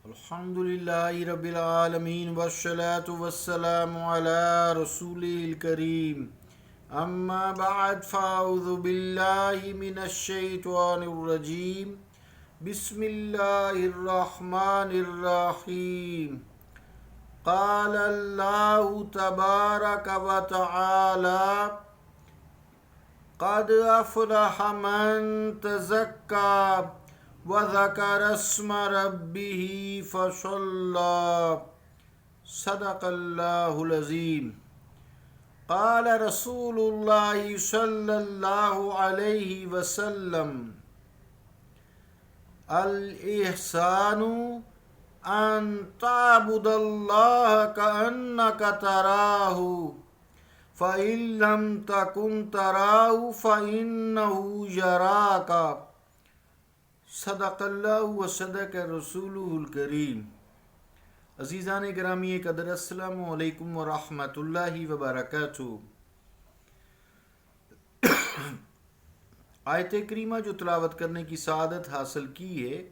الحمدللہ رب العالمین والصلاة والسلام علی رسولہ الکریم اما بعد فاعوذ باللہ من الشیطان الرجیم بسم اللہ الرحمن الرحیم قال اللہ تبارک و تعالی قد افلح من تزکا وذکر اسم ربہ فصلی صدق اللہ العظیم قال رسول اللہ صلی اللہ علیہ وسلم الاحسان ان تعبد اللہ کأنک تراہ فإن لم تکن تراہ فإنہ یراک صدق اللہ و صدق رسولہ الکریم۔ عزیزان گرامی قدر، السلام علیکم ورحمۃ اللہ وبرکاتہ۔ آیت کریمہ جو تلاوت کرنے کی سعادت حاصل کی ہے،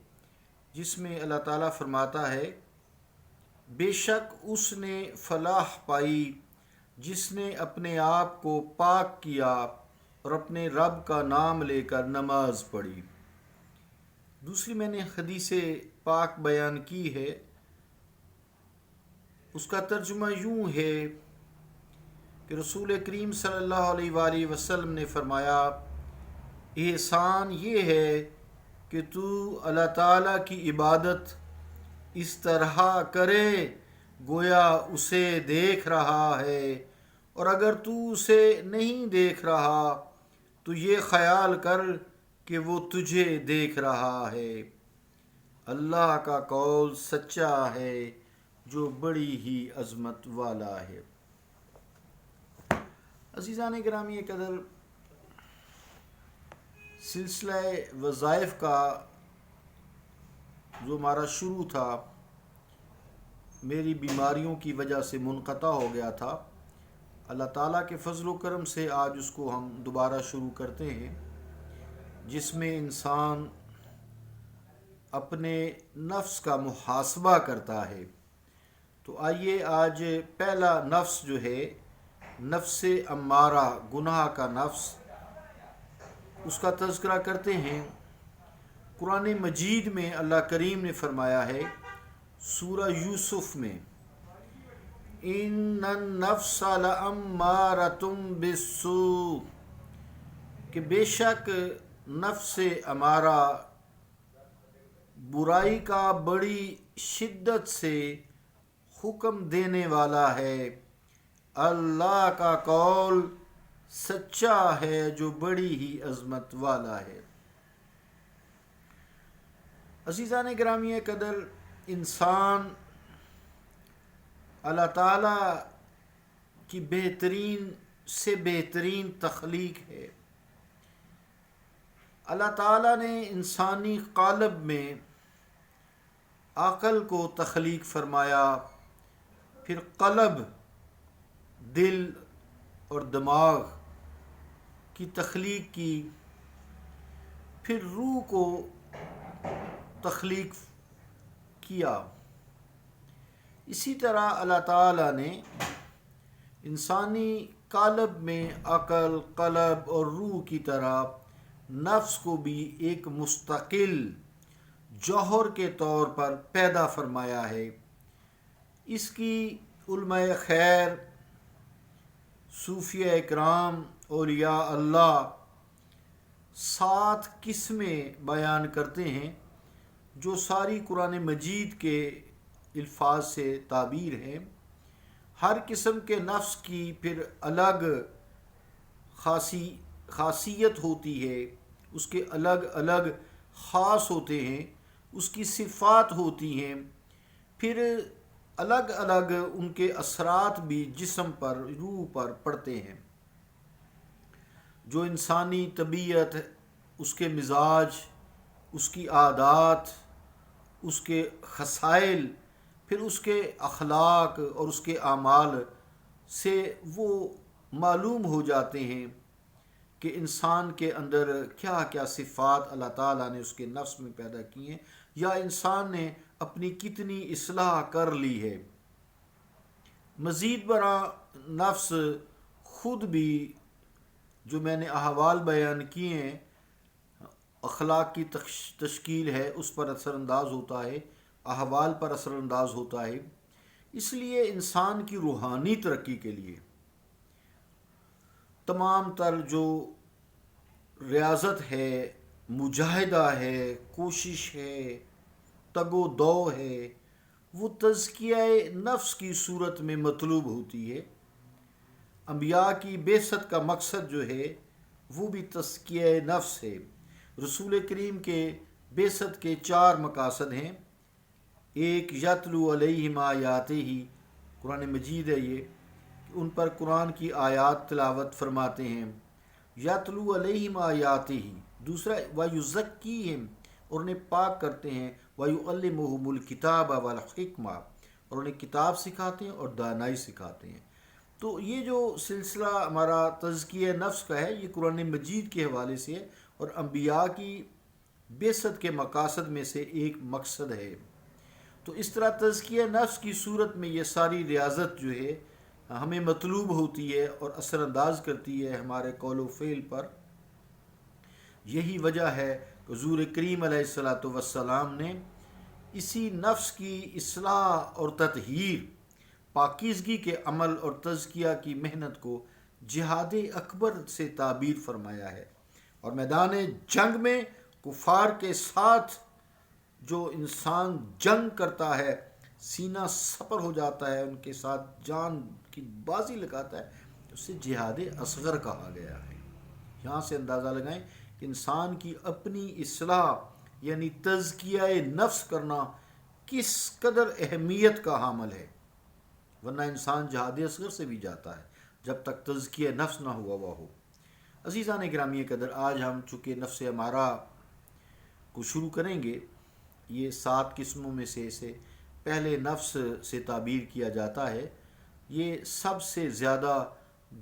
جس میں اللہ تعالیٰ فرماتا ہے بے شک اس نے فلاح پائی جس نے اپنے آپ کو پاک کیا اور اپنے رب کا نام لے کر نماز پڑھی۔ دوسری میں نے حدیث پاک بیان کی ہے، اس کا ترجمہ یوں ہے کہ رسول کریم صلی اللہ علیہ وآلہ وسلم نے فرمایا احسان یہ ہے کہ تو اللہ تعالیٰ کی عبادت اس طرح کرے گویا اسے دیکھ رہا ہے، اور اگر تو اسے نہیں دیکھ رہا تو یہ خیال کر کہ وہ تجھے دیکھ رہا ہے۔ اللہ کا قول سچا ہے جو بڑی ہی عظمت والا ہے۔ عزیزان گرامی قدر، سلسلہ وظائف کا جو ہمارا شروع تھا میری بیماریوں کی وجہ سے منقطع ہو گیا تھا، اللہ تعالیٰ کے فضل و کرم سے آج اس کو ہم دوبارہ شروع کرتے ہیں، جس میں انسان اپنے نفس کا محاسبہ کرتا ہے۔ تو آئیے آج پہلا نفس جو ہے نفس امارہ، گناہ کا نفس، اس کا تذکرہ کرتے ہیں۔ قرآن مجید میں اللہ کریم نے فرمایا ہے سورہ یوسف میں ان النفس لامارۃ بالسوء، کہ بے شک نفس امارہ برائی کا بڑی شدت سے حکم دینے والا ہے، اللہ کا قول سچا ہے جو بڑی ہی عظمت والا ہے۔ عزیزان گرامی قدر، انسان اللہ تعالیٰ کی بہترین سے بہترین تخلیق ہے۔ اللہ تعالیٰ نے انسانی قالب میں عقل کو تخلیق فرمایا، پھر قلب، دل اور دماغ کی تخلیق کی، پھر روح کو تخلیق کیا۔ اسی طرح اللہ تعالیٰ نے انسانی قالب میں عقل، قلب اور روح کی طرح نفس کو بھی ایک مستقل جوہر کے طور پر پیدا فرمایا ہے۔ اس کی علماء خیر، صوفیہ اکرام، اولیاء اللہ 7 قسمیں بیان کرتے ہیں، جو ساری قرآن مجید کے الفاظ سے تعبیر ہیں۔ ہر قسم کے نفس کی پھر الگ خاصیت ہوتی ہے، اس کے الگ الگ خاص ہوتے ہیں، اس کی صفات ہوتی ہیں، پھر الگ الگ ان کے اثرات بھی جسم پر، روح پر پڑتے ہیں۔ جو انسانی طبیعت، اس کے مزاج، اس کی عادات، اس کے خصائل، پھر اس کے اخلاق اور اس کے اعمال سے وہ معلوم ہو جاتے ہیں کہ انسان کے اندر کیا کیا صفات اللہ تعالیٰ نے اس کے نفس میں پیدا کی ہیں، یا انسان نے اپنی کتنی اصلاح کر لی ہے۔ مزید برآں نفس خود بھی جو میں نے احوال بیان کیے ہیں، اخلاق کی تشکیل ہے، اس پر اثر انداز ہوتا ہے، احوال پر اثر انداز ہوتا ہے۔ اس لیے انسان کی روحانی ترقی کے لیے تمام تر جو ریاضت ہے، مجاہدہ ہے، کوشش ہے، تگ و دو ہے، وہ تزکیہ نفس کی صورت میں مطلوب ہوتی ہے۔ انبیاء کی بعثت کا مقصد جو ہے وہ بھی تزکیہ نفس ہے۔ رسول کریم کے بعثت کے 4 مقاصد ہیں۔ ایک، یتلو علیہم آیاتہ، قرآن مجید ہے یہ، ان پر قرآن کی آیات تلاوت فرماتے ہیں، یتلو علیہم آیاتہ۔ دوسرا، ویزکیہم، اور انہیں پاک کرتے ہیں، ویعلمہم الکتاب والحکمہ، اور انہیں کتاب سکھاتے ہیں اور دانائی سکھاتے ہیں۔ تو یہ جو سلسلہ ہمارا تزکیہ نفس کا ہے، یہ قرآن مجید کے حوالے سے ہے اور انبیاء کی بعثت کے مقاصد میں سے ایک مقصد ہے۔ تو اس طرح تزکیہ نفس کی صورت میں یہ ساری ریاضت جو ہے ہمیں مطلوب ہوتی ہے اور اثر انداز کرتی ہے ہمارے قول و فعل پر۔ یہی وجہ ہے کہ حضور کریم علیہ الصلاۃ والسلام نے اسی نفس کی اصلاح اور تطہیر، پاکیزگی کے عمل اور تزکیہ کی محنت کو جہاد اکبر سے تعبیر فرمایا ہے، اور میدان جنگ میں کفار کے ساتھ جو انسان جنگ کرتا ہے، سینہ سپر ہو جاتا ہے، ان کے ساتھ جان کی بازی لگاتا ہے، اسے جہاد اصغر کہا گیا ہے۔ یہاں سے اندازہ لگائیں کہ انسان کی اپنی اصلاح یعنی تزکیہ نفس کرنا کس قدر اہمیت کا حامل ہے، ورنہ انسان جہاد اصغر سے بھی جاتا ہے جب تک تزکیہ نفس نہ ہوا ہو۔ عزیزان گرامی قدر، آج ہم چونکہ نفس امارہ کو شروع کریں گے، یہ 7 قسموں میں سے پہلے نفس سے تعبیر کیا جاتا ہے۔ یہ سب سے زیادہ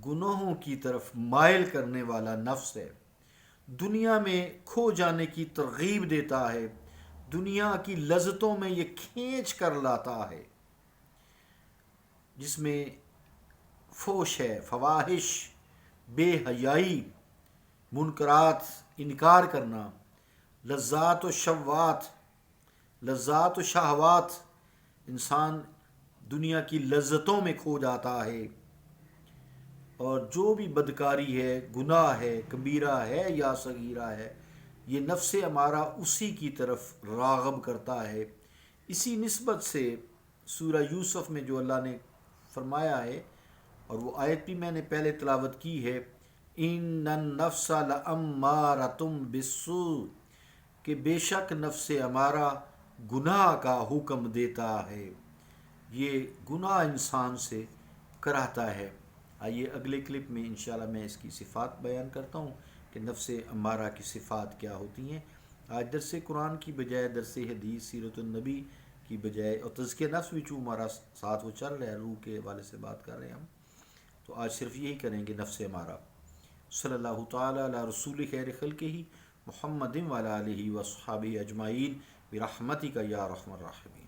گناہوں کی طرف مائل کرنے والا نفس ہے، دنیا میں کھو جانے کی ترغیب دیتا ہے، دنیا کی لذتوں میں یہ کھینچ کر لاتا ہے، جس میں فحش ہے، فواحش، بے حیائی، منکرات، انکار کرنا، لذات و شہوات، انسان دنیا کی لذتوں میں کھو جاتا ہے، اور جو بھی بدکاری ہے، گناہ ہے، کبیرہ ہے یا صغیرہ ہے، یہ نفس ہمارا اسی کی طرف راغب کرتا ہے۔ اسی نسبت سے سورہ یوسف میں جو اللہ نے فرمایا ہے، اور وہ آیت بھی میں نے پہلے تلاوت کی ہے، ان النفس لامارۃ بالسوء، کہ بے شک نفس ہمارا گناہ کا حکم دیتا ہے، یہ گناہ انسان سے کراتا ہے۔ آئیے اگلے کلپ میں انشاءاللہ میں اس کی صفات بیان کرتا ہوں کہ نفس امارہ کی صفات کیا ہوتی ہیں۔ آج درس قرآن کی بجائے درس حدیث، سیرت النبی کی بجائے، اور تزکیہ نفس بھی چوں ہمارا ساتھ وہ چل رہا ہے، روح کے حوالے سے بات کر رہے ہیں ہم، تو آج صرف یہی کریں گے، نفس امارہ۔ صلی اللہ تعالیٰ علی رسول خیر خلقہ محمد وعلی آلہ وصحبہ اجمعین برحمتک یا ارحم الراحمین۔